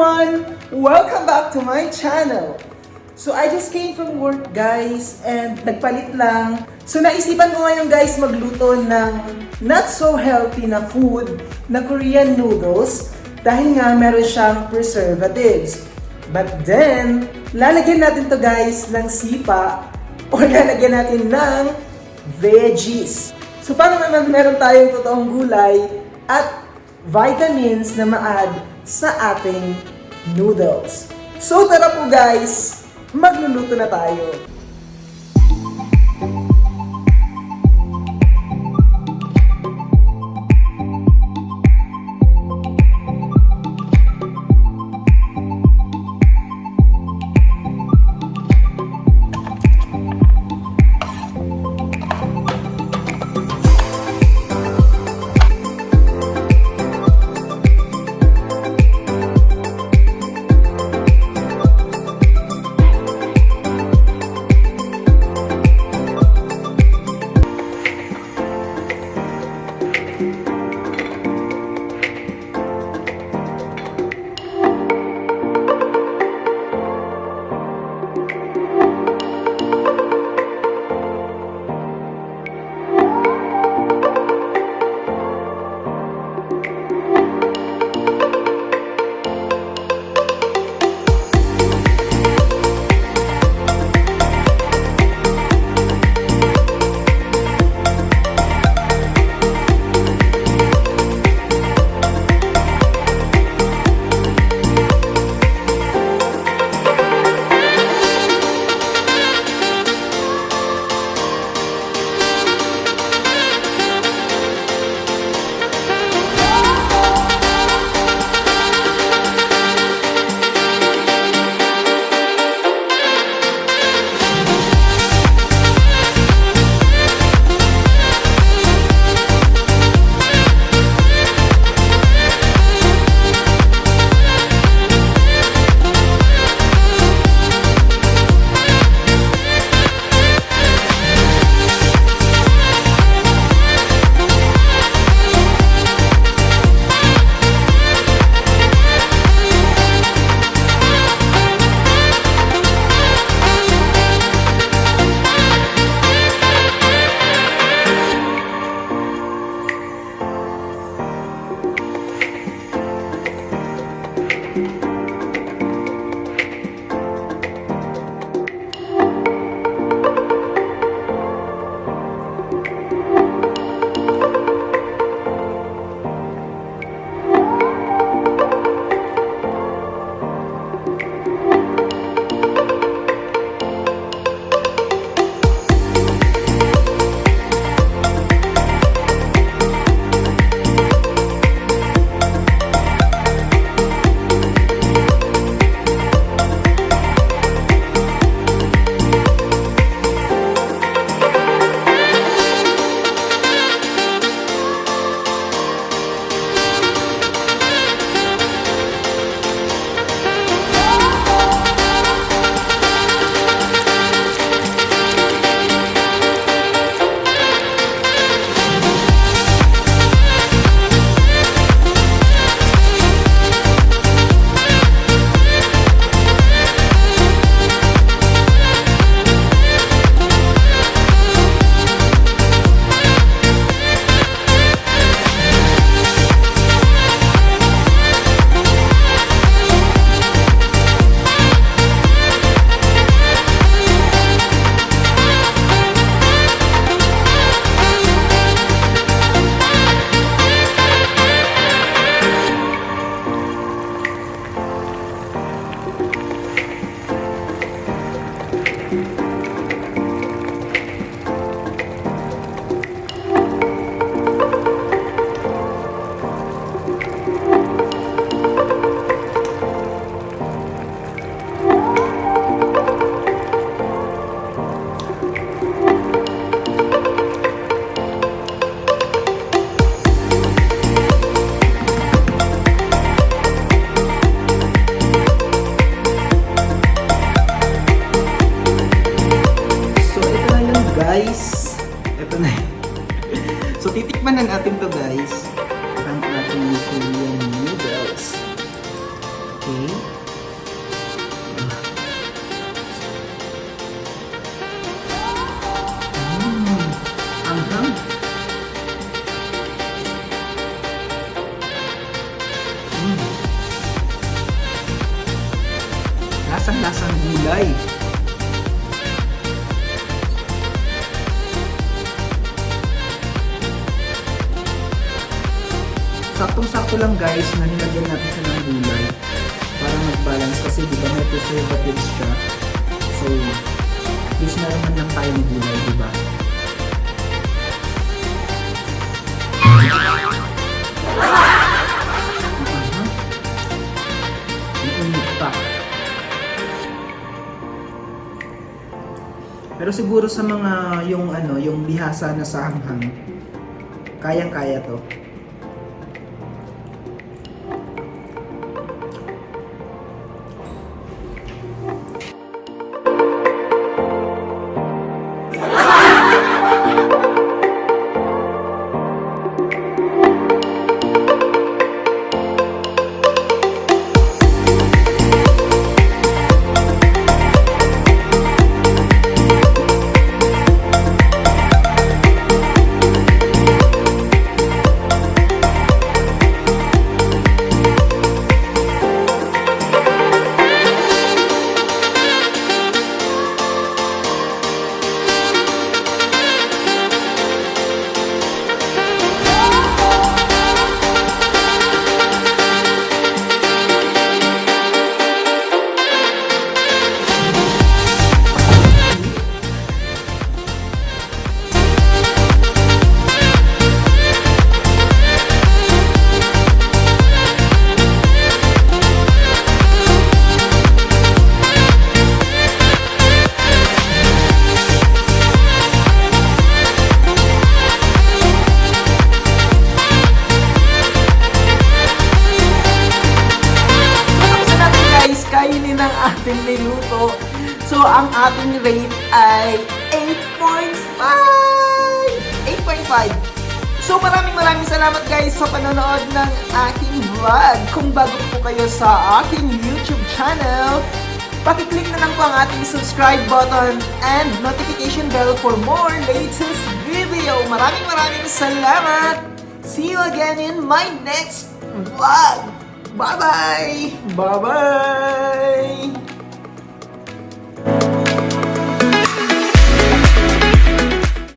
everyone! Welcome back to my channel! So I just came from work guys and nagpalit lang. So naisipan ko ngayon guys magluto ng not so healthy na food na Korean noodles dahil nga meron siyang preservatives. But then, lalagyan natin to guys ng sipa o lalagyan natin ng veggies. So paano naman meron tayong totoong gulay at vitamins na ma-add sa ating noodles. So tara po guys, magluluto na tayo. lasang-lasang gulay. Saktong-sakto lang guys na nilagyan natin siya ng gulay para mag-balance kasi di ba may preservatives siya. So, at least naman lang tayo ng gulay, di ba? Init pa. Pero siguro sa mga yung bihasa na sa hanghang, kayang-kaya to. Kainin ang ating niluto. So, ang ating rate ay 8.5! 8.5! So, maraming salamat guys sa panonood ng aking vlog. Kung bago po kayo sa aking YouTube channel, pakiclick na lang po ang ating subscribe button and notification bell for more latest video. Maraming salamat! See you again in my next vlog! Bye-bye! Bye-bye!